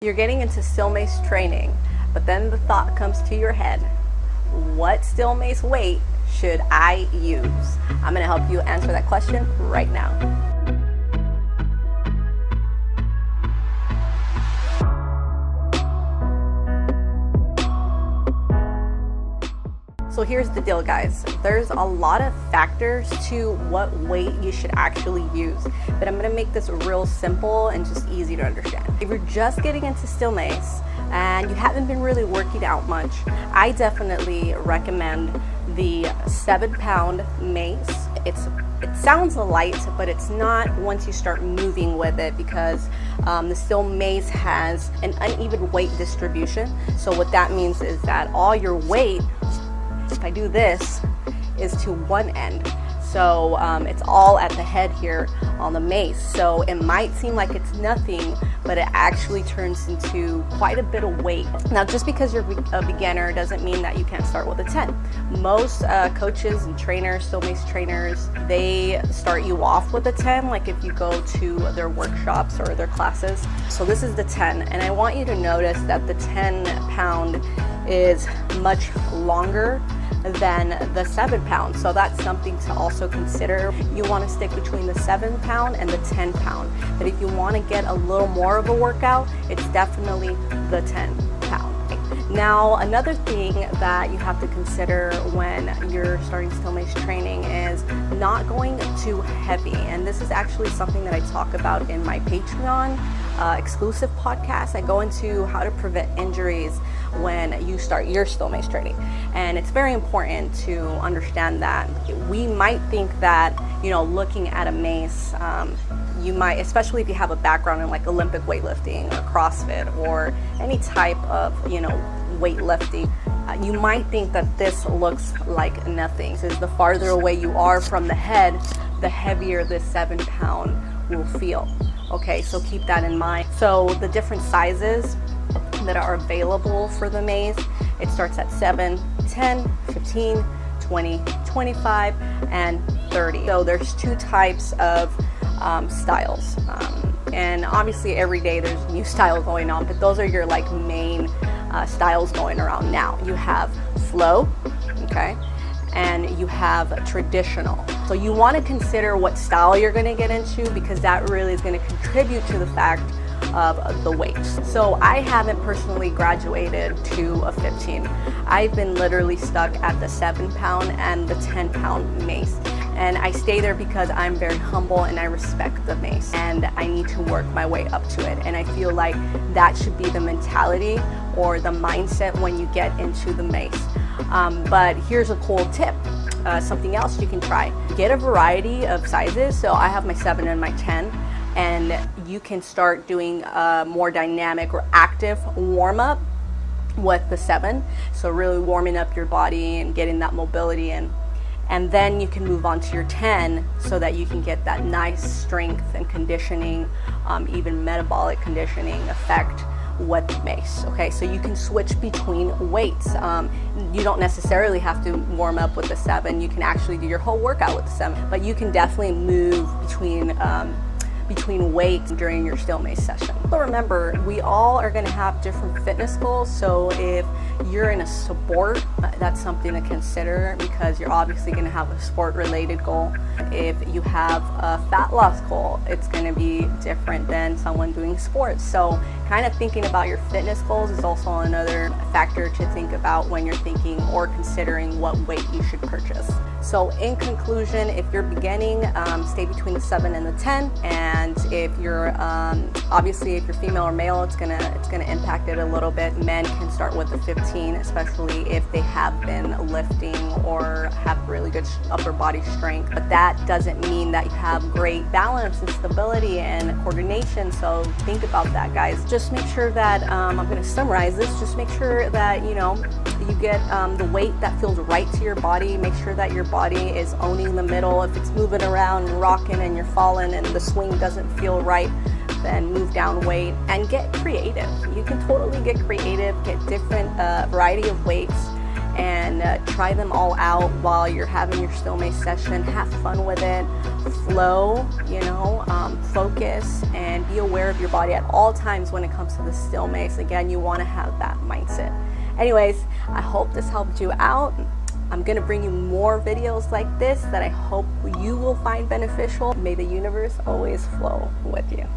You're getting into still mace training, but then the thought comes to your head, what still mace weight should I use? I'm going to help you answer that question right now. So here's the deal, guys. There's a lot of factors to what weight you should actually use, but I'm gonna make this real simple and just easy to understand. If you're just getting into still mace and you haven't been really working out much, I definitely recommend the 7-pound mace. It sounds light, but it's not once you start moving with it, because the still mace has an uneven weight distribution. So what that means is that all your weight, if I do this, is to one end. So it's all at the head here on the mace. So it might seem like it's nothing, but it actually turns into quite a bit of weight. Now, just because you're a beginner doesn't mean that you can't start with a 10. Most coaches and trainers, still mace trainers, they start you off with a 10, like if you go to their workshops or their classes. So this is the 10, and I want you to notice that the 10-pound is much longer than the 7-pound. So that's something to also consider. You want to stick between the 7-pound and the 10-pound. But if you want to get a little more of a workout, it's definitely the 10-pound. Now, another thing that you have to consider when you're starting still mace training is not going too heavy. And this is actually something that I talk about in my Patreon exclusive podcast. I go into how to prevent injuries when you start your still mace training. And it's very important to understand that we might think that, looking at a mace, you might, especially if you have a background in like Olympic weightlifting or CrossFit or any type of, weightlifting, you might think that this looks like nothing. So the farther away you are from the head, the heavier this 7-pound will feel. Okay, so keep that in mind. So the different sizes that are available for the mace, it starts at 7, 10, 15, 20, 25, and 30. So there's two types of styles. And obviously every day there's new style going on, but those are your like main styles going around now. You have flow, okay, and you have traditional. So you want to consider what style you're going to get into, because that really is going to contribute to the fact of the weight. So I haven't personally graduated to a 15. I've been literally stuck at the 7-pound and the 10-pound mace. And I stay there because I'm very humble and I respect the mace, and I need to work my way up to it. And I feel like that should be the mentality or the mindset when you get into the mace. But here's a cool tip. Something else you can try. Get a variety of sizes. So I have my 7 and my 10. And you can start doing a more dynamic or active warm-up with the 7. So really warming up your body and getting that mobility in. And then you can move on to your 10 so that you can get that nice strength and conditioning, even metabolic conditioning effect with the mace. Okay, so you can switch between weights. You don't necessarily have to warm up with the 7. You can actually do your whole workout with the 7, but you can definitely move between weights during your still mace session. But remember, we all are going to have different fitness goals. So if you're in a sport, that's something to consider, because you're obviously going to have a sport related goal. If you have a fat loss goal, it's going to be different than someone doing sports. So kind of thinking about your fitness goals is also another factor to think about when you're thinking or considering what weight you should purchase. So in conclusion, if you're beginning, stay between the 7 and the 10. And if you're obviously if you're female or male, it's gonna impact it a little bit. Men can start with the 15, especially if they have been lifting or have really good upper body strength. But that doesn't mean that you have great balance and stability and coordination. So think about that, guys. Just make sure that I'm going to summarize this. Just make sure that you get the weight that feels right to your body. Make sure that your body is owning the middle. If it's moving around and rocking and you're falling and the swing doesn't feel right, then move down weight and get creative. You can totally get creative, get different variety of weights, and try them all out while you're having your still mace session. Have fun with it. flow, you know, focus, and be aware of your body at all times when it comes to the still mace. Again, you want to have that mindset. Anyways, I hope this helped you out. I'm gonna bring you more videos like this that I hope you will find beneficial. May the universe always flow with you.